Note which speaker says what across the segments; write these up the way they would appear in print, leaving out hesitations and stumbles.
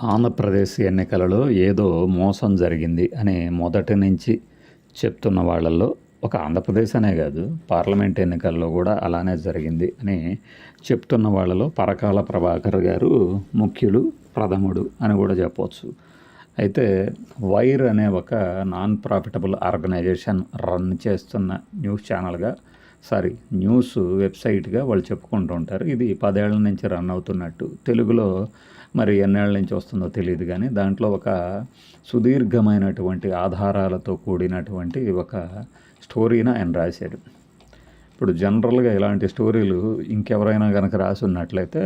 Speaker 1: ఆంధ్రప్రదేశ్ ఎన్నికలలో ఏదో మోసం జరిగింది అని మొదటి నుంచి చెప్తున్న వాళ్ళల్లో ఒక ఆంధ్రప్రదేశ్ అనే కాదు, పార్లమెంట్ ఎన్నికల్లో కూడా అలానే జరిగింది అని చెప్తున్న వాళ్ళలో పరకాల ప్రభాకర్ గారు ముఖ్యులు, ప్రథముడు అని కూడా చెప్పవచ్చు. అయితే వైర్ అనే ఒక నాన్ ప్రాఫిటబుల్ ఆర్గనైజేషన్ రన్ చేస్తున్న న్యూస్ ఛానల్గా న్యూస్ వెబ్సైట్గా వాళ్ళు చెప్పుకుంటూ ఉంటారు. ఇది 10 ఏళ్ల నుంచి రన్ అవుతున్నట్టు. తెలుగులో మరి ఎన్నేళ్ల నుంచి వస్తుందో తెలియదు, కానీ దాంట్లో ఒక సుదీర్ఘమైనటువంటి ఆధారాలతో కూడినటువంటి ఒక స్టోరీని ఆయన రాశాడు. ఇప్పుడు జనరల్గా ఇలాంటి స్టోరీలు ఇంకెవరైనా కనుక రాసి ఉన్నట్లయితే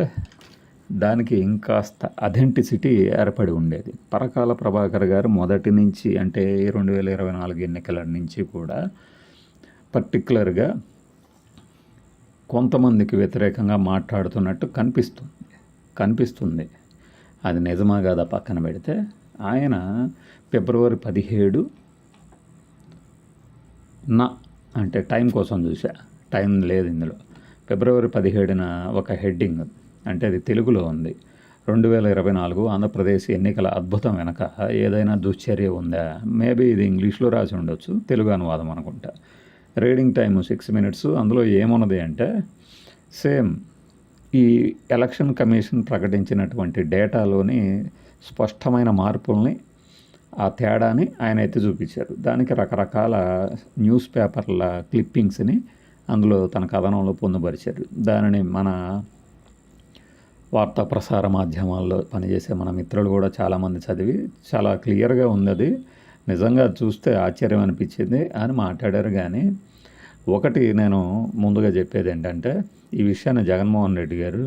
Speaker 1: దానికి ఇంకాస్త అథెంటిసిటీ ఏర్పడి ఉండేది. పరకాల ప్రభాకర్ గారు మొదటి నుంచి, అంటే 2024 ఎన్నికల నుంచి కూడా పర్టికులర్గా కొంతమందికి వ్యతిరేకంగా మాట్లాడుతున్నట్టు కనిపిస్తుంది. అది నిజమా కాదా పక్కన పెడితే, ఆయన ఫిబ్రవరి 17 అంటే టైం కోసం చూసా, టైం లేదు ఇందులో. ఫిబ్రవరి 17న ఒక హెడ్డింగ్, అంటే అది తెలుగులో ఉంది, 2024 ఆంధ్రప్రదేశ్ ఎన్నికల అద్భుతం వెనక ఏదైనా దుశ్చర్య ఉందా? మేబీ ఇది ఇంగ్లీష్లో రాసి ఉండొచ్చు, తెలుగు అనువాదం అనుకుంటా. Reading time 6 minutes. అందులో ఏమున్నది అంటే, సేమ్ ఈ ఎలక్షన్ కమిషన్ ప్రకటించినటువంటి డేటాలోని స్పష్టమైన మార్పుల్ని, ఆ తేడాని ఆయన ఎత్తి చూపించారు. దానికి రకరకాల న్యూస్ పేపర్ల క్లిప్పింగ్స్ని అందులో తన కథనంలో పొందుపరిచారు. దానిని మన వార్తా ప్రసార మాధ్యమాల్లో పనిచేసే మన మిత్రులు కూడా చాలామంది చదివి చాలా క్లియర్గా ఉంది, అది నిజంగా చూస్తే ఆశ్చర్యం అనిపించింది అని మాట్లాడారు. కానీ ఒకటి నేను ముందుగా చెప్పేది ఏంటంటే, ఈ విషయాన్ని జగన్మోహన్ రెడ్డి గారు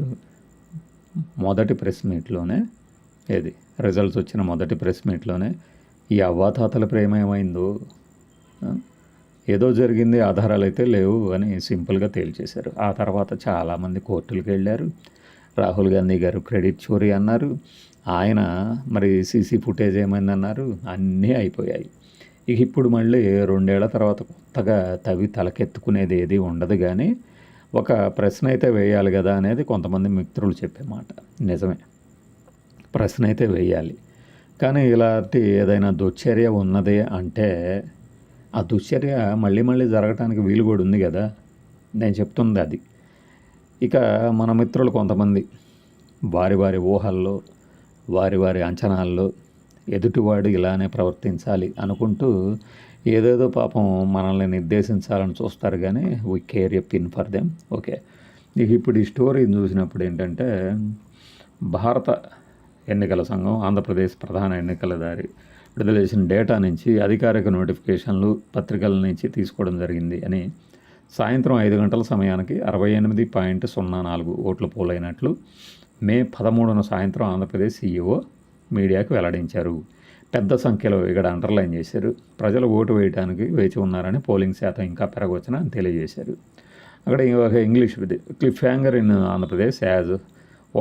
Speaker 1: మొదటి ప్రెస్ మీట్లోనే, రిజల్ట్స్ వచ్చిన మొదటి ప్రెస్ మీట్లోనే ఈ అవ్వాతాతల ప్రేమ ఏమైందో, ఏదో జరిగింది, ఆధారాలు అయితే లేవు అని సింపుల్గా తేల్చేశారు. ఆ తర్వాత చాలామంది కోర్టులకు వెళ్ళారు. రాహుల్ గాంధీ గారు క్రెడిట్ చోరీ అన్నారు, ఆయన మరి సీసీ ఫుటేజ్ ఏమైందన్నారు, అన్నీ అయిపోయాయి. ఇప్పుడు మళ్ళీ 2 ఏళ్ల తర్వాత కొత్తగా తలకెత్తుకునేది ఏది ఉండదు. కానీ ఒక ప్రశ్న అయితే వేయాలి కదా అనేది కొంతమంది మిత్రులు చెప్పే మాట. నిజమే, ప్రశ్న అయితే వేయాలి. కానీ ఇలాంటి ఏదైనా దుశ్చర్య ఉన్నదే అంటే, ఆ దుశ్చర్య మళ్ళీ జరగటానికి వీలు కూడా ఉంది కదా, నేను చెప్తుంది అది. ఇక మన మిత్రులు కొంతమంది వారి ఊహల్లో, వారి అంచనాల్లో ఎదుటివాడు ఇలానే ప్రవర్తించాలి అనుకుంటూ ఏదేదో పాపం మనల్ని నిర్దేశించాలని చూస్తారు. కానీ we care a pin for them. Okay, ఇప్పుడు ఈ స్టోరీని చూసినప్పుడు ఏంటంటే, భారత ఎన్నికల సంఘం, ఆంధ్రప్రదేశ్ ప్రధాన ఎన్నికలదారి విడుదల చేసిన డేటా నుంచి అధికారిక నోటిఫికేషన్లు పత్రికల నుంచి తీసుకోవడం జరిగింది అని సాయంత్రం 5 గంటల సమయానికి 68.04 ఓట్లు పోలైనట్లు మే 13న సాయంత్రం ఆంధ్రప్రదేశ్ CEO మీడియాకు వెల్లడించారు. పెద్ద సంఖ్యలో ఇక్కడ అండర్లైన్ చేశారు. ప్రజలు ఓటు వేయడానికి వేచి ఉన్నారని, పోలింగ్ శాతం ఇంకా పెరగవచ్చని అని తెలియజేశారు. అక్కడ English cliff hanger in Andhra Pradesh as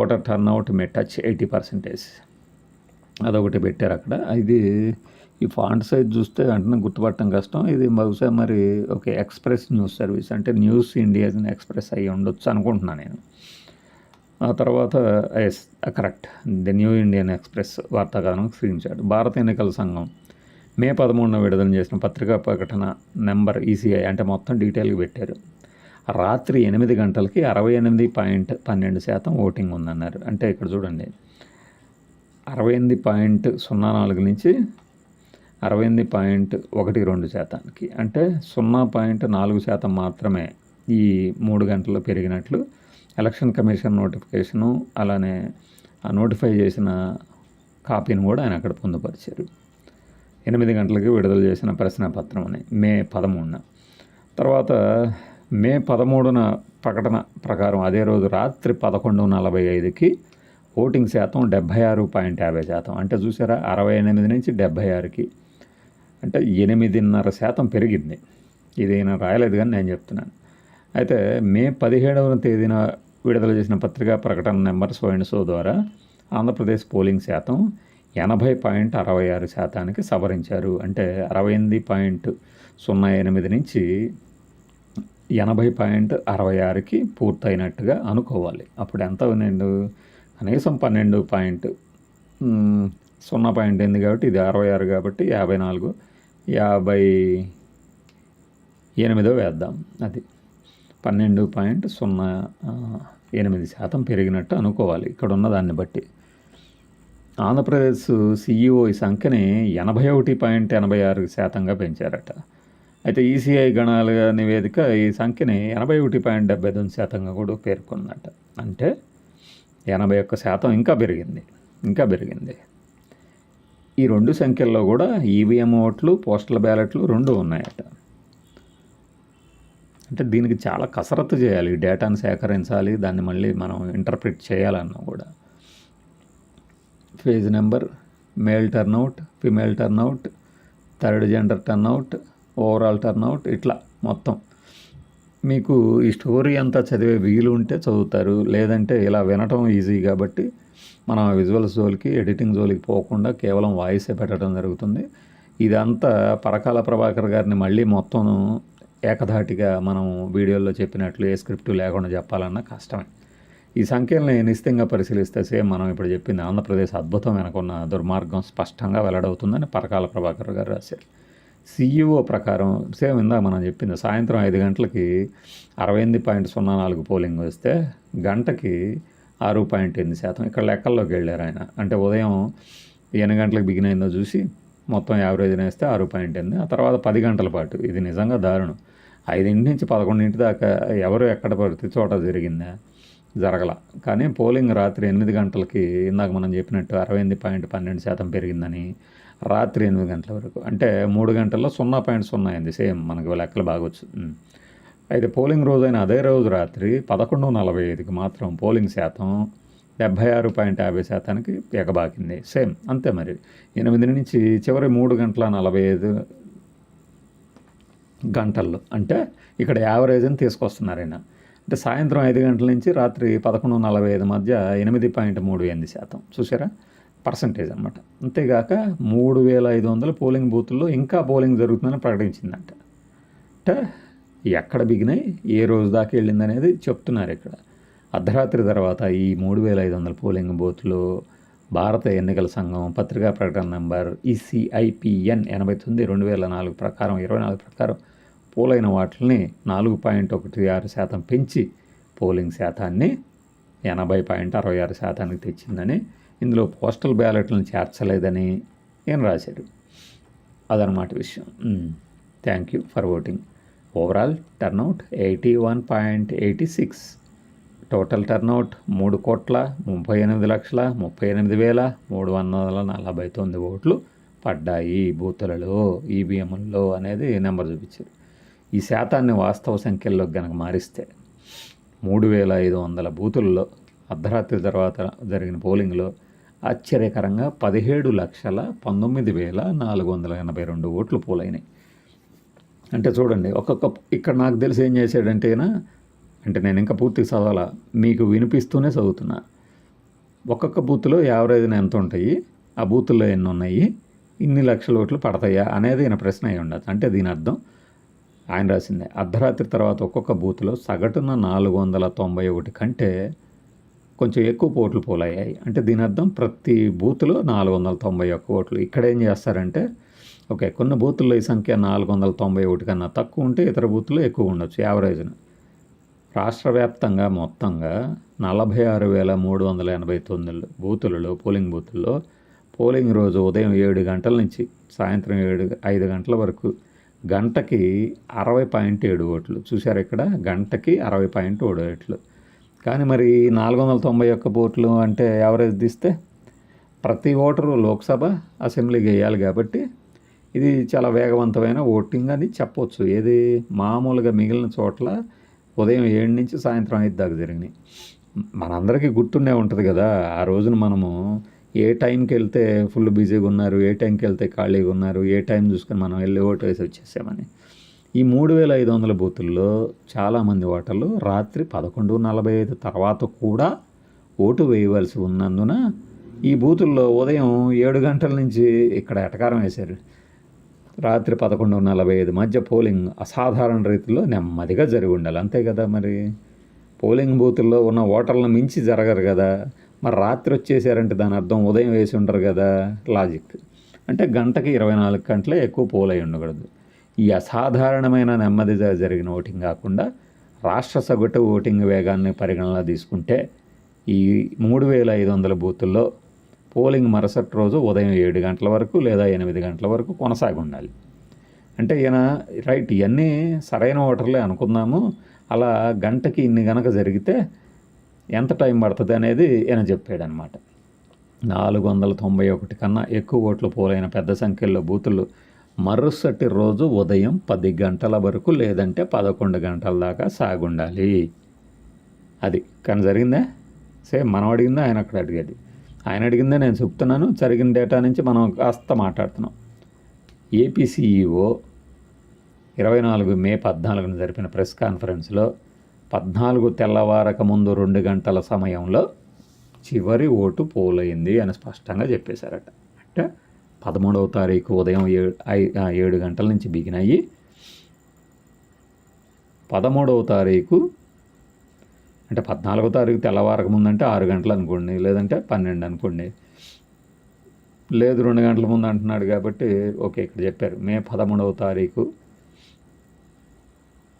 Speaker 1: voter turnout May touch 80%. అదొకటి పెట్టారు అక్కడ. ఇది ఈ ఫాంట్ సైజ్ చూస్తే వెంటనే గుర్తుపట్టడం కష్టం. ఇది బహుశా మరి ఒక ఎక్స్ప్రెస్ న్యూస్ సర్వీస్, అంటే న్యూస్ ఇండియా ఎక్స్ప్రెస్ అయ్యి ఉండొచ్చు అనుకుంటున్నాను నేను. ఆ తర్వాత correct, the new Indian express వార్తాకథనం స్క్రీన్ షాట్. భారత ఎన్నికల సంఘం మే 13న విడుదల చేసిన పత్రికా ప్రకటన నెంబర్ ECI, అంటే మొత్తం డీటెయిల్గా పెట్టారు. రాత్రి 8 గంటలకి 68.12% ఓటింగ్ ఉందన్నారు. అంటే ఇక్కడ చూడండి, 68.04 నుంచి 68.12%, అంటే 0.4% మాత్రమే ఈ 3 గంటల్లో పెరిగినట్లు ఎలక్షన్ కమిషన్ నోటిఫికేషను, అలానే ఆ నోటిఫై చేసిన కాపీని కూడా ఆయన అక్కడ పొందుపరిచారు. 8 గంటలకి విడుదల చేసిన ప్రశ్నపత్రం అని మే 13న. తర్వాత మే 13న ప్రకటన ప్రకారం అదే రోజు రాత్రి 11:45కి ఓటింగ్ శాతం 76.50%. అంటే చూసారా, 68 నుంచి 76కి, అంటే 8.5% పెరిగింది. ఇది నేను రాయలేదు కానీ నేను చెప్తున్నాను. అయితే మే 17వ తేదీన విడుదల చేసిన పత్రికా ప్రకటన నెంబర్ సో అండ్ సో ద్వారా ఆంధ్రప్రదేశ్ పోలింగ్ శాతం 80.66%కి సవరించారు. అంటే 68.08 నుంచి 80.66కి పూర్తయినట్టుగా అనుకోవాలి. అప్పుడు ఎంత 2 కనీసం 12 0.8 కాబట్టి ఇది 66 కాబట్టి 54, 58 వేద్దాం. అది 12.08% పెరిగినట్టు అనుకోవాలి ఇక్కడ ఉన్న దాన్ని బట్టి. ఆంధ్రప్రదేశ్ సిఈఓ ఈ సంఖ్యని 81.86% పెంచారట. అయితే ఈసీఐ గణాల నివేదిక ఈ సంఖ్యని 81.79% కూడా పేర్కొందట. అంటే 81% ఇంకా పెరిగింది. ఈ రెండు సంఖ్యల్లో కూడా ఈవీఎం ఓట్లు, పోస్టల్ బ్యాలెట్లు రెండు ఉన్నాయట. అంటే దీనికి చాలా కసరత్తు చేయాలి, డేటాను సేకరించాలి, దాన్ని మళ్ళీ మనం ఇంటర్ప్రిట్ చేయాలన్నా కూడా. Page number, male turnout, female turnout, third gender turnout, overall turnout, ఇట్లా మొత్తం మీకు ఈ స్టోరీ అంతా చదివే వీలు ఉంటే చదువుతారు, లేదంటే ఇలా వినటం ఈజీ కాబట్టి మనం విజువల్స్ జోలికి, ఎడిటింగ్ జోలికి పోకుండా కేవలం వాయిసే పెట్టడం జరుగుతుంది. ఇదంతా పరకాల ప్రభాకర్ గారిని మళ్ళీ మొత్తం ఏకధాటిగా మనం వీడియోలో చెప్పినట్లు ఏ స్క్రిప్ట్ లేకుండా చెప్పాలన్నా కష్టమే. ఈ సంఖ్యల్ని నిశ్చితంగా పరిశీలిస్తే సేమ్ మనం ఇప్పుడు చెప్పింది ఆంధ్రప్రదేశ్ అద్భుతం వెనకున్న దుర్మార్గం స్పష్టంగా వెల్లడవుతుందని పరకాల ప్రభాకర్ గారు రాశారు. సిఈఓ ప్రకారం సేమ్ ఇందాక మనం చెప్పింది సాయంత్రం 5 గంటలకి 68.04 పోలింగ్ వస్తే గంటకి 6.8%. ఇక్కడ లెక్కల్లోకి వెళ్ళారు ఆయన. అంటే ఉదయం ఎన్ని గంటలకు బిగిన్ అయిందో చూసి మొత్తం యావరేజ్ వేస్తే 6.8. ఆ తర్వాత 10 గంటల పాటు, ఇది నిజంగా దారుణం, 5 నుంచి 11 దాకా ఎవరు ఎక్కడ ప్రతి చోట జరగల. కానీ పోలింగ్ రాత్రి 8 గంటలకి ఇందాక మనం చెప్పినట్టు 68.12% పెరిగిందని, రాత్రి 8 గంటల వరకు అంటే 3 గంటల్లో 0.0 అయింది. సేమ్ మనకు లెక్కలు బాగొచ్చు. అయితే పోలింగ్ రోజైన అదే రోజు రాత్రి 11:45కి మాత్రం పోలింగ్ శాతం 76.50%కి ఎగబాకింది. సేమ్ అంతే. మరి 8 నుంచి చివరి 3 గంటల 45 గంటల్లో అంటే ఇక్కడ యావరేజ్ అని తీసుకొస్తున్నారు ఆయన. అంటే సాయంత్రం 5 గంటల నుంచి రాత్రి 11:45 మధ్య 8.38% చూసారా, పర్సంటేజ్ అనమాట. అంతేగాక 3500 పోలింగ్ బూతుల్లో ఇంకా పోలింగ్ జరుగుతుందని ప్రకటించిందంట. అంటే ఎక్కడ బిగినాయి, ఏ రోజు దాకా వెళ్ళింది అనేది చెప్తున్నారు ఇక్కడ. అర్ధరాత్రి తర్వాత ఈ 3500 పోలింగ్ బూత్లో భారత ఎన్నికల సంఘం పత్రికా ప్రకటన నెంబర్ ECIPN 89/2004 ప్రకారం 24 ప్రకారం పోలైన వాటిని 4.16% పెంచి పోలింగ్ శాతాన్ని 80.66%కి తెచ్చిందని, ఇందులో పోస్టల్ బ్యాలెట్లను చేర్చలేదని ఏం రాశారు. అదనమాట విషయం. Thank you for voting. Overall turnout 81.86. Total turnout 3,38,38,349 ఓట్లు పడ్డాయి బూతులలో, ఈవీఎంలలో అనేది నెంబర్ చూపించారు. ఈ శాతాన్ని వాస్తవ సంఖ్యల్లో కనుక మారిస్తే 3,500 బూతుల్లో అర్ధరాత్రి తర్వాత జరిగిన పోలింగ్లో ఆశ్చర్యకరంగా 17,19,482 ఓట్లు పోలైనాయి. అంటే చూడండి, ఇక్కడ నాకు తెలిసి ఏం చేశాడంటేనా, అంటే నేను ఇంకా పూర్తిగా చదవాలా, మీకు వినిపిస్తూనే చదువుతున్నా. ఒక్కొక్క బూత్లో యావరేజ్న ఎంత ఉంటాయి, ఆ బూతుల్లో ఎన్ని ఉన్నాయి, ఇన్ని లక్షల ఓట్లు పడతాయా అనేది ఈయన ప్రశ్న అయి ఉండదు. అంటే దీని అర్థం ఆయన రాసిందే, అర్ధరాత్రి తర్వాత ఒక్కొక్క బూత్లో సగటున 491 కంటే కొంచెం ఎక్కువ ఓట్లు పోలయ్యాయి. అంటే దీని అర్థం ప్రతి బూత్లో 491 ఓట్లు. ఇక్కడ ఏం చేస్తారంటే, ఓకే, కొన్ని బూతుల్లో ఈ సంఖ్య 491 కన్నా తక్కువ ఉంటే ఇతర బూత్లో ఎక్కువ ఉండొచ్చు యావరేజ్న. రాష్ట్ర వ్యాప్తంగా మొత్తంగా 46,389 బూతులలో, పోలింగ్ బూతుల్లో పోలింగ్ రోజు ఉదయం 7 గంటల నుంచి సాయంత్రం 5 గంటల వరకు గంటకి 60.7 ఓట్లు చూశారు. ఇక్కడ గంటకి 60.7 ఓట్లు. కానీ మరి 491 ఓట్లు అంటే యావరేజ్ తీస్తే ప్రతి ఓటరు లోక్సభ, అసెంబ్లీకి వేయాలి కాబట్టి ఇది చాలా వేగవంతమైన ఓటింగ్ అని చెప్పవచ్చు. ఏది మామూలుగా మిగిలిన చోట్ల ఉదయం 7 నుంచి సాయంత్రం 5 దాకా జరిగినాయి. మనందరికీ గుర్తుండే ఉంటుంది కదా, ఆ రోజున మనము ఏ టైంకి వెళ్తే ఫుల్ బిజీగా ఉన్నారు, ఏ టైంకి వెళ్తే ఖాళీగా ఉన్నారు, ఏ టైం చూసుకొని మనం వెళ్ళి ఓటు వేసి వచ్చేసామని. ఈ 3,500 బూతుల్లో చాలామంది ఓటర్లు రాత్రి 11:45 తర్వాత కూడా ఓటు వేయవలసి ఉన్నందున ఈ బూతుల్లో ఉదయం 7 గంటల నుంచి ఇక్కడ ఎటకారం వేశారు. రాత్రి 11:45 మధ్య పోలింగ్ అసాధారణ రీతిలో నెమ్మదిగా జరిగి ఉండాలి. అంతే కదా, మరి పోలింగ్ బూతుల్లో ఉన్న ఓటర్లను మించి జరగరు కదా. మరి రాత్రి వచ్చేసారంటే దాని అర్థం ఉదయం వేసి ఉంటారు కదా, లాజిక్. అంటే గంటకి 24 గంటలే ఎక్కువ పోలై ఉండకూడదు. ఈ అసాధారణమైన నెమ్మదిగా జరిగిన ఓటింగ్ కాకుండా రాష్ట్ర సగటు ఓటింగ్ వేగాన్ని పరిగణనలో తీసుకుంటే ఈ 3500 బూతుల్లో పోలింగ్ మరుసటి రోజు ఉదయం 7 గంటల వరకు లేదా 8 గంటల వరకు కొనసాగి ఉండాలి. అంటే ఈయన రైట్, ఇవన్నీ సరైన ఓటర్లే అనుకుందాము. అలా గంటకి ఇన్ని గనక జరిగితే ఎంత టైం పడుతుంది అనేది ఈయన చెప్పాడనమాట. 491 కన్నా ఎక్కువ ఓట్లు పోలైన పెద్ద సంఖ్యలో బూతులు మరుసటి రోజు ఉదయం 10 గంటల వరకు లేదంటే 11 గంటల దాకా సాగుండాలి. అది కానీ జరిగిందా? సేమ్ మనం అడిగిందా ఆయన అక్కడ అడిగేది. ఆయన అడిగిందే నేను చెప్తున్నాను. జరిగిన డేటా నుంచి మనం కాస్త మాట్లాడుతున్నాం. ఏపీ సీఈఓ 24 మే 14న జరిపిన ప్రెస్ కాన్ఫరెన్స్లో 14 తెల్లవారక ముందు 2 గంటల సమయంలో చివరి ఓటు పోలైంది అని స్పష్టంగా చెప్పేశారట. అంటే 13వ తారీఖు ఉదయం 7 గంటల నుంచి బిగినయ్యి 13వ తారీఖు అంటే 14వ తారీఖు తెల్లవారక ముందంటే 6 గంటలు అనుకోండి, లేదంటే 12 అనుకోండి, లేదు 2 గంటల ముందు అంటున్నాడు కాబట్టి ఓకే, ఇక్కడ చెప్పారు మే 13వ తారీఖు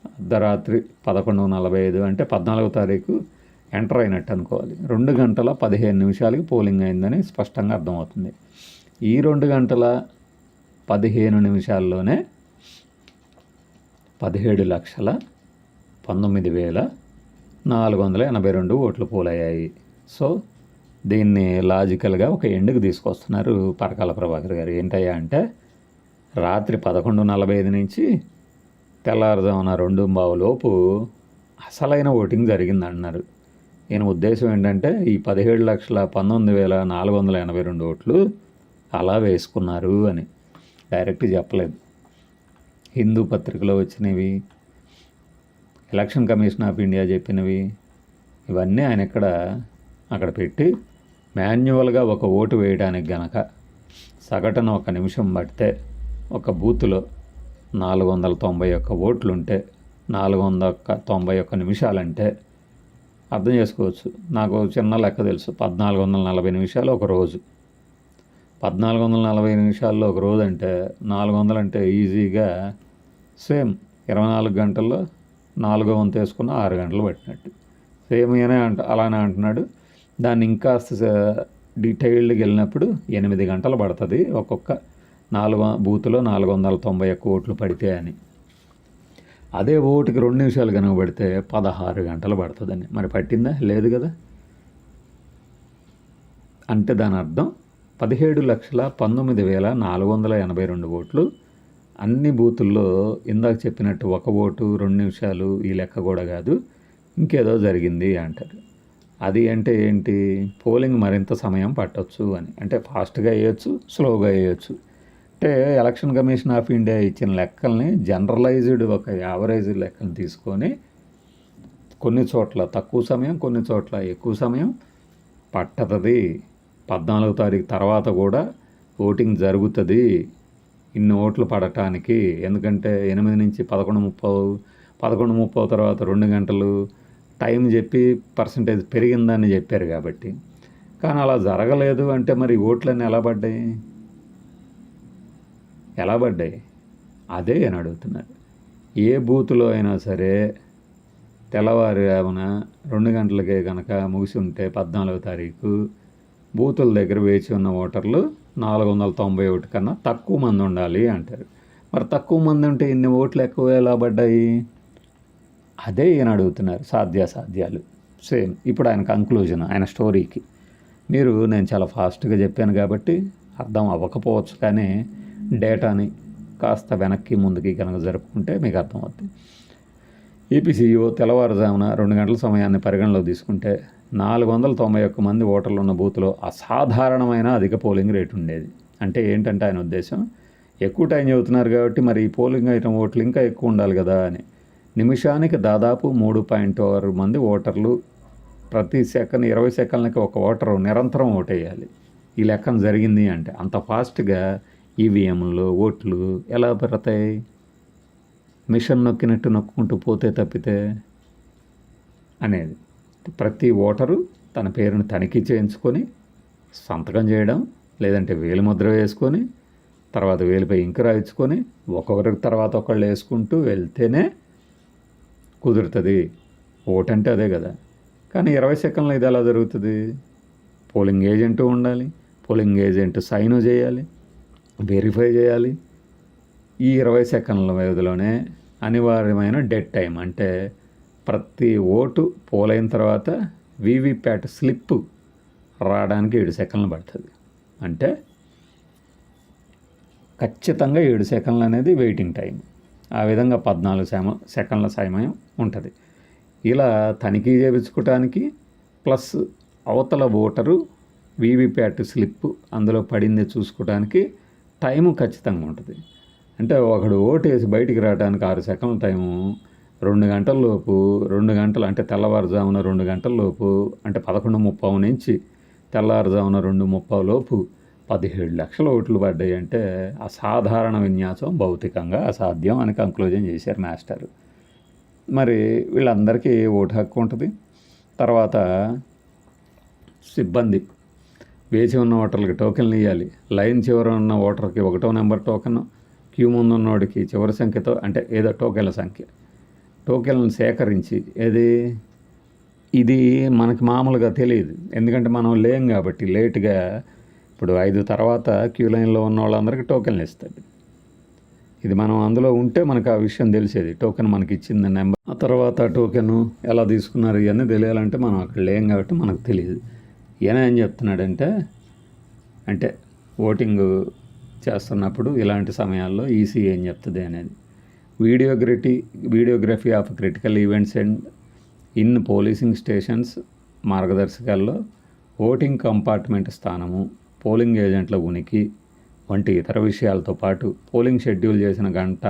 Speaker 1: అర్ధరాత్రి 11:45 అంటే 14వ తారీఖు ఎంటర్ అయినట్టు అనుకోవాలి. 2 గంటల 15 నిమిషాలకి పోలింగ్ అయిందని స్పష్టంగా అర్థమవుతుంది. ఈ 2 గంటల 15 నిమిషాల్లోనే 17,19,482 ఓట్లు పోలయ్యాయి. సో దీన్ని లాజికల్గా ఒక ఎండుకు తీసుకొస్తున్నారు పరకాల ప్రభాకర్ గారు. ఏంటయ్యా అంటే రాత్రి 11:45 నుంచి తెల్లారుజామున 2:15 లోపు అసలైన ఓటింగ్ జరిగింది అంటున్నారు. ఈయన ఉద్దేశం ఏంటంటే ఈ 17,19,482 ఓట్లు అలా వేసుకున్నారు అని. డైరెక్ట్ చెప్పలేదు. హిందూ పత్రికలో వచ్చినవి, ఎలక్షన్ కమిషన్ ఆఫ్ ఇండియా చెప్పినవి, ఇవన్నీ ఆయన అక్కడ పెట్టి మాన్యువల్గా ఒక ఓటు వేయడానికి గనక సగటున 1 నిమిషం పడితే ఒక బూత్లో 491 ఓట్లుంటే 491 నిమిషాలంటే అర్థం చేసుకోవచ్చు. నాకు చిన్న లెక్క తెలుసు, 1440 నిమిషాలు ఒక రోజు. 1440 నిమిషాల్లో ఒక రోజు అంటే 400 అంటే ఈజీగా సేమ్ 24 గంటల్లో 4వ వంతు వేసుకున్న 6 గంటలు పట్టినట్టు. సేమ్ అలానే అంటున్నాడు. దాన్ని ఇంకా డీటెయిల్డ్కి వెళ్ళినప్పుడు 8 గంటలు పడుతుంది ఒక్కొక్క బూత్లో 491 ఓట్లు పడితే అని. అదే ఓటుకి 2 నిమిషాలు కనుక పడితే 16 గంటలు పడుతుందని. మరి పట్టిందా? లేదు కదా. అంటే దాని అర్థం 17,19,482 ఓట్లు అన్ని బూతుల్లో ఇందాక చెప్పినట్టు 1 ఓటు 2 నిమిషాలు ఈ లెక్క కూడా కాదు, ఇంకేదో జరిగింది అంటారు. అది అంటే ఏంటి? పోలింగ్ మరింత సమయం పట్టవచ్చు అని. అంటే ఫాస్ట్గా వేయచ్చు, స్లోగా వేయచ్చు. అంటే ఎలక్షన్ కమిషన్ ఆఫ్ ఇండియా ఇచ్చిన లెక్కల్ని జనరలైజ్డ్ ఒక యావరేజ్ లెక్కలు తీసుకొని కొన్ని చోట్ల తక్కువ సమయం, కొన్ని చోట్ల ఎక్కువ సమయం పట్టతుంది. 14వ తారీఖు తర్వాత కూడా ఓటింగ్ జరుగుతుంది ఇన్ని ఓట్లు పడటానికి. ఎందుకంటే 8 నుంచి 11:30 తర్వాత 2 గంటలు టైం చెప్పి పర్సంటేజ్ పెరిగిందని చెప్పారు కాబట్టి. కానీ అలా జరగలేదు అంటే మరి ఓట్లన్నీ ఎలా పడ్డాయి? అదే అని అడుగుతున్నారు. ఏ బూత్లో అయినా సరే తెల్లవారున 2 గంటలకే కనుక ముగిసి ఉంటే 14వ తారీఖు బూతుల దగ్గర వేచి ఉన్న ఓటర్లు 491 కన్నా తక్కువ మంది ఉండాలి అంటారు. మరి తక్కువ మంది ఉంటే ఇన్ని ఓట్లు ఎక్కువ ఎలా పడ్డాయి? అదే ఈయన అడుగుతున్నారు. సాధ్యాసాధ్యాలు సేమ్. ఇప్పుడు ఆయన కంక్లూజన్, ఆయన స్టోరీకి నేను చాలా ఫాస్ట్గా చెప్పాను కాబట్టి అర్థం అవ్వకపోవచ్చు, కానీ డేటాని కాస్త వెనక్కి ముందుకి కనుక జరుపుకుంటే మీకు అర్థమవుతుంది. ఏపీ సీఈఓ తెల్లవారుజామున 2 గంటల సమయాన్ని పరిగణలోకి తీసుకుంటే 491 మంది ఓటర్లు ఉన్న బూత్లో అసాధారణమైన అధిక పోలింగ్ రేటు ఉండేది. అంటే ఏంటంటే ఆయన ఉద్దేశం, ఎక్కువ టైం చెబుతున్నారు కాబట్టి మరి ఈ పోలింగ్ ఐటమ్ ఓట్లు ఇంకా ఎక్కువ ఉండాలి కదా అని. నిమిషానికి దాదాపు 3.6 మంది ఓటర్లు, ప్రతి 20 సెకండ్లకి ఒక ఓటరు నిరంతరం ఓటేయాలి. ఈ లెక్కన జరిగింది అంటే అంత ఫాస్ట్గా ఈవీఎంలు ఓట్లు ఎలా పెడతాయి? మిషన్ నొక్కినట్టు నొక్కుంటూ పోతే తప్పితే అనేది. ప్రతి ఓటరు తన పేరును తనిఖీ చేయించుకొని సంతకం చేయడం, లేదంటే వేలిముద్ర వేసుకొని తర్వాత వేలిపై ఇంకు రాయించుకొని ఒక్కొక్కరికి తర్వాత ఒకళ్ళు వేసుకుంటూ వెళ్తేనే కుదురుతుంది. ఓటంటే అదే కదా. కానీ 20 సెకండ్లో ఇది ఎలా జరుగుతుంది? పోలింగ్ ఏజెంట్ ఉండాలి, పోలింగ్ ఏజెంట్ సైన్ చేయాలి, వెరిఫై చేయాలి. ఈ 20 సెకండ్ల వ్యవధిలోనే అనివార్యమైన డెడ్ టైం, అంటే ప్రతి ఓటు పోలైన తర్వాత వీవీప్యాట్ స్లిప్ రావడానికి 7 సెకండ్లు పడుతుంది. అంటే ఖచ్చితంగా 7 సెకండ్లు అనేది వెయిటింగ్ టైం. ఆ విధంగా 14 సెకండ్ల సమయం ఉంటుంది. ఇలా తనిఖీ చేయించుకోవటానికి ప్లస్ అవతల ఓటరు వీవీప్యాట్ స్లిప్ అందులో పడింది చూసుకోవడానికి టైము ఖచ్చితంగా ఉంటుంది. అంటే ఒకడు ఓటు వేసి బయటికి రావడానికి 6 సెకండ్ల టైము 2 గంటల లోపు 2 గంటలు అంటే తెల్లవారుజామున 2 గంటల లోపు అంటే 11:30 నుంచి తెల్లవారుజామున 2:30 లోపు 17 లక్షల ఓట్లు పడ్డాయి. అంటే అసాధారణ విన్యాసం, భౌతికంగా అసాధ్యం అని కంక్లూజన్ చేశారు మాస్టర్. మరి వీళ్ళందరికీ ఓటు హక్కు ఉంటుంది. తర్వాత సిబ్బంది వేచి ఉన్న ఓటర్లకి టోకెన్లు ఇవ్వాలి. లైన్ చివర ఉన్న ఓటర్కి 1వ నెంబర్ టోకెన్, క్యూ ముందు ఉన్నోడికి చివరి సంఖ్యతో అంటే ఏదో టోకెన్ల సంఖ్య, టోకెన్లను సేకరించి ఇది మనకి మామూలుగా తెలియదు, ఎందుకంటే మనం లేం కాబట్టి లేటుగా. ఇప్పుడు 5 తర్వాత క్యూ లైన్లో ఉన్న వాళ్ళందరికీ టోకెన్లు ఇస్తుంది. ఇది మనం అందులో ఉంటే మనకు ఆ విషయం తెలిసేది, టోకెన్ మనకి ఇచ్చింది నెంబర్. ఆ తర్వాత టోకెన్ ఎలా తీసుకున్నారు ఇవన్నీ తెలియాలంటే మనం అక్కడ లేం కాబట్టి మనకు తెలియదు. ఈయన ఏం చెప్తున్నాడంటే, అంటే ఓటింగ్ చేస్తున్నప్పుడు ఇలాంటి సమయాల్లో ఈసీ ఏం చెప్తుంది అనేది, videography of critical events and in policing stations మార్గదర్శకాల్లో ఓటింగ్ కంపార్ట్మెంట్ స్థానము, పోలింగ్ ఏజెంట్ల ఉనికి వంటి ఇతర విషయాలతో పాటు పోలింగ్ షెడ్యూల్ చేసిన గంట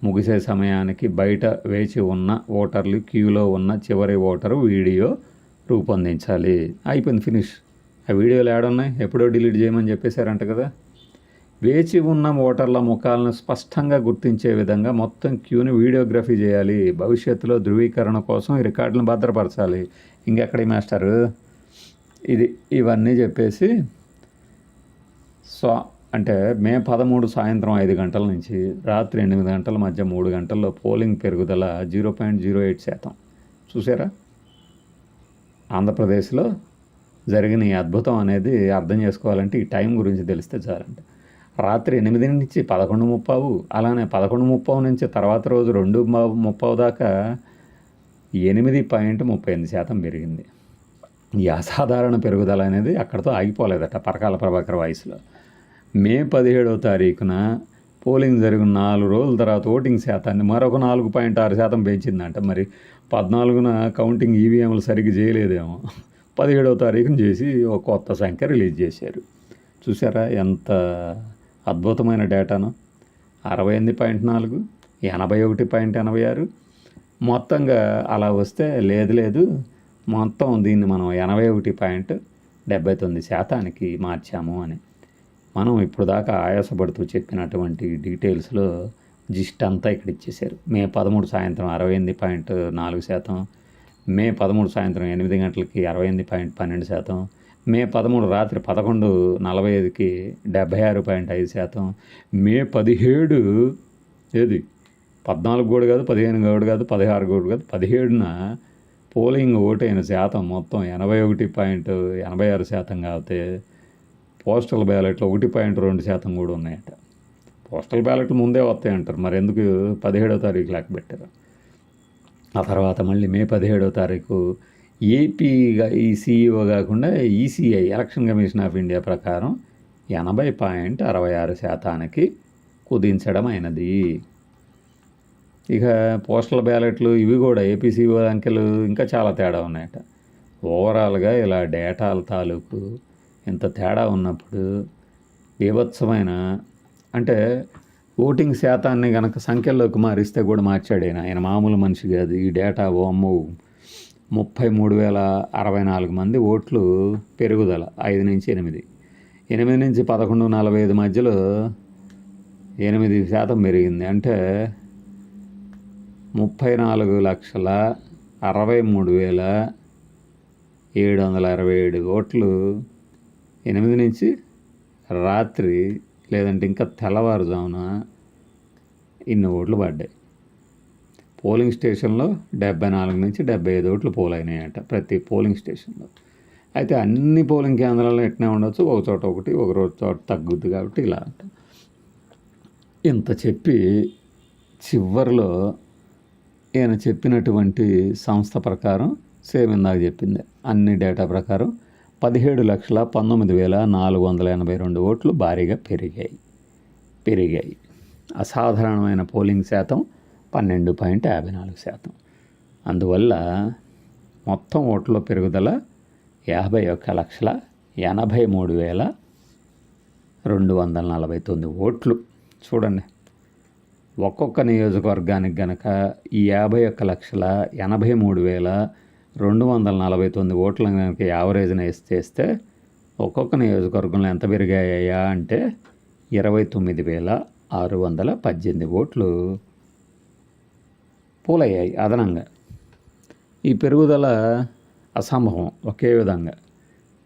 Speaker 1: ముగిసే సమయానికి బయట వేచి ఉన్న ఓటర్లు, క్యూలో ఉన్న చివరి ఓటరు వీడియో రూపొందించాలి. అయిపోయింది, ఫినిష్. ఆ వీడియోలు ఏడున్నాయి, ఎప్పుడో డిలీట్ చేయమని చెప్పేశారంట కదా. వేచి ఉన్న ఓటర్ల ముఖాలను స్పష్టంగా గుర్తించే విధంగా మొత్తం క్యూని వీడియోగ్రఫీ చేయాలి. భవిష్యత్తులో ధృవీకరణ కోసం ఈ రికార్డులను భద్రపరచాలి. ఇంకెక్కడి మాస్టరు ఇవన్నీ చెప్పేసి అంటే మే 13 సాయంత్రం 5 గంటల నుంచి రాత్రి 8 గంటల మధ్య 3 గంటల్లో పోలింగ్ పెరుగుదల 0.08%. చూసారా? ఆంధ్రప్రదేశ్లో జరిగిన ఈ అద్భుతం అనేది అర్థం చేసుకోవాలంటే ఈ టైం గురించి తెలిస్తే చాలంట. రాత్రి 8 నుంచి 11:30, అలానే 11:30 నుంచి తర్వాత రోజు 2:30 దాకా 8.38% పెరిగింది. ఈ అసాధారణ పెరుగుదల అనేది అక్కడితో ఆగిపోలేదట పరకాల ప్రభాకర్ వాయిస్లో. మే 17వ తారీఖున పోలింగ్ జరిగిన 4 రోజుల తర్వాత ఓటింగ్ శాతాన్ని మరొక 4.6% పెంచిందంట. మరి 14న కౌంటింగ్ ఈవీఎంలు సరిగ్గా చేయలేదేమో, 17వ తారీఖున చేసి ఒక కొత్త సంఖ్య రిలీజ్ చేశారు. చూసారా ఎంత అద్భుతమైన డేటాను? 68.4, 81.86 మొత్తంగా అలా వస్తే లేదు మొత్తం దీన్ని మనం 81.79% మార్చాము అని. మనం ఇప్పుడు దాకా ఆయాసపడుతూ చెప్పినటువంటి డీటెయిల్స్లో జిస్ట్ అంతా ఇక్కడ ఇచ్చేశారు. మే 13 సాయంత్రం 68.4%, మే 13 సాయంత్రం 8 గంటలకి 68.12%, మే 13 రాత్రి 11:45కి 76.5%, మే 17 14 కూడా కాదు, 15 కూడా కాదు, 16 కూడా కాదు, 17న పోలింగ్ ఓటైన శాతం మొత్తం 81.86% కాకపోతే పోస్టల్ బ్యాలెట్లు 1.2% కూడా ఉన్నాయట. పోస్టల్ బ్యాలెట్లు ముందే వస్తాయంటారు, మరి ఎందుకు 17వ తారీఖు లెక్క పెట్టారు? ఆ తర్వాత మళ్ళీ మే 17వ తారీఖు ఏపీగా ఈ సీఈఓ కాకుండా ECI election commission of India ప్రకారం 80.66%కి కుదించడం అయినది. ఇక పోస్టల్ బ్యాలెట్లు ఇవి కూడా ఏపీ సీఈఓ అంకెలు ఇంకా చాలా తేడా ఉన్నాయట. ఓవరాల్గా ఇలా డేటాల తాలూకు ఇంత తేడా ఉన్నప్పుడు బీభత్సమైన, అంటే ఓటింగ్ శాతాన్ని కనుక సంఖ్యల్లోకి మారిస్తే కూడా మార్చాడు ఆయన మామూలు మనిషి కాదు. ఈ డేటా 33,064 మంది ఓట్లు పెరుగుదల 5 నుంచి 8, 8 నుంచి 11:45 మధ్యలో 8% పెరిగింది. అంటే 34,63,000 767 ఓట్లు 8 నుంచి రాత్రి లేదంటే ఇంకా తెల్లవారుజామున ఇన్ని ఓట్లు పడ్డాయి. పోలింగ్ స్టేషన్లో 74 నుంచి 75 ఓట్లు పోలైనాయట ప్రతి పోలింగ్ స్టేషన్లో. అయితే అన్ని పోలింగ్ కేంద్రాల్లో ఎట్నే ఉండొచ్చు, ఒక చోట ఒకటి, ఒక చోట తగ్గుద్ది కాబట్టి ఇలా అంట. ఇంత చెప్పి చివరిలో ఈయన చెప్పినటువంటి సంస్థ ప్రకారం సేమ్ ఇందాక చెప్పింది అన్ని డేటా ప్రకారం 17,19,482 ఓట్లు భారీగా పెరిగాయి. అసాధారణమైన పోలింగ్ శాతం 12.54%. అందువల్ల మొత్తం ఓట్ల పెరుగుదల 51,83,249 ఓట్లు. చూడండి, ఒక్కొక్క నియోజకవర్గానికి గనక ఈ 51,83,249 ఓట్లను కనుక యావరేజ్న చేస్తే ఒక్కొక్క నియోజకవర్గంలో ఎంత పెరిగాయా అంటే 29,618 ఓట్లు పోలయ్యాయి అదనంగా. ఈ పెరుగుదల అసంభవం. ఒకే విధంగా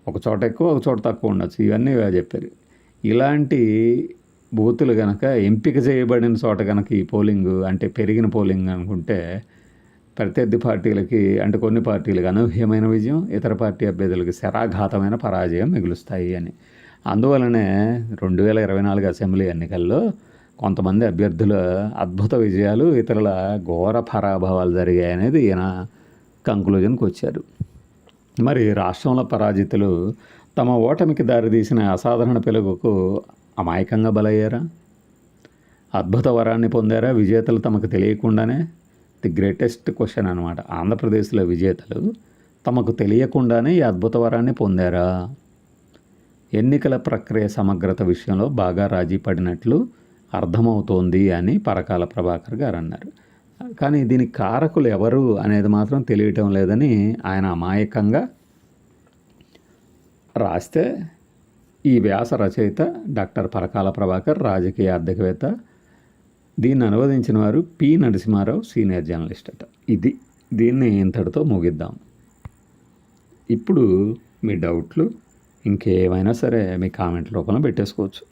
Speaker 1: ఒక చోట ఎక్కువ, ఒక చోట తక్కువ ఉండొచ్చు. ఇవన్నీ చెప్పారు. ఇలాంటి బూతులు కనుక ఎంపిక చేయబడిన చోట కనుక ఈ పోలింగ్ అంటే పెరిగిన పోలింగ్ అనుకుంటే ప్రత్యర్థి పార్టీలకి అంటే కొన్ని పార్టీలకు అనూహ్యమైన విజయం, ఇతర పార్టీ అభ్యర్థులకి శరాఘాతమైన పరాజయం మిగులుస్తాయి అని. అందువలనే 2024 అసెంబ్లీ ఎన్నికల్లో కొంతమంది అభ్యర్థుల అద్భుత విజయాలు, ఇతరుల ఘోర పరాభవాలు జరిగాయి అనేది ఈయన కంక్లూజన్కి వచ్చారు. మరి రాష్ట్రంలో పరాజితులు తమ ఓటమికి దారితీసిన అసాధారణ పెలుగుకు అమాయకంగా బలయ్యారా? అద్భుత వరాన్ని పొందారా విజేతలు తమకు తెలియకుండానే? ది గ్రేటెస్ట్ క్వశ్చన్ అనమాట. ఆంధ్రప్రదేశ్లో విజేతలు తమకు తెలియకుండానే ఈ అద్భుత వరాన్ని పొందారా? ఎన్నికల ప్రక్రియ సమగ్రత విషయంలో బాగా రాజీ పడినట్లు అర్థమవుతోంది అని పరకాల ప్రభాకర్ గారు అన్నారు. కానీ దీనికి కారకులు ఎవరు అనేది మాత్రం తెలియటం లేదని ఆయన అమాయకంగా రాస్తే ఈ వ్యాస రచయిత డాక్టర్ పరకాల ప్రభాకర్, రాజకీయ ఆర్థికవేత్త. దీన్ని అనువదించిన వారు పి నరసింహారావు, సీనియర్ జర్నలిస్ట్ అట. దీన్ని ఇంతటితో ముగిద్దాం. ఇప్పుడు మీ డౌట్లు ఇంకేమైనా సరే మీ కామెంట్ రూపంలో పెట్టేసుకోవచ్చు.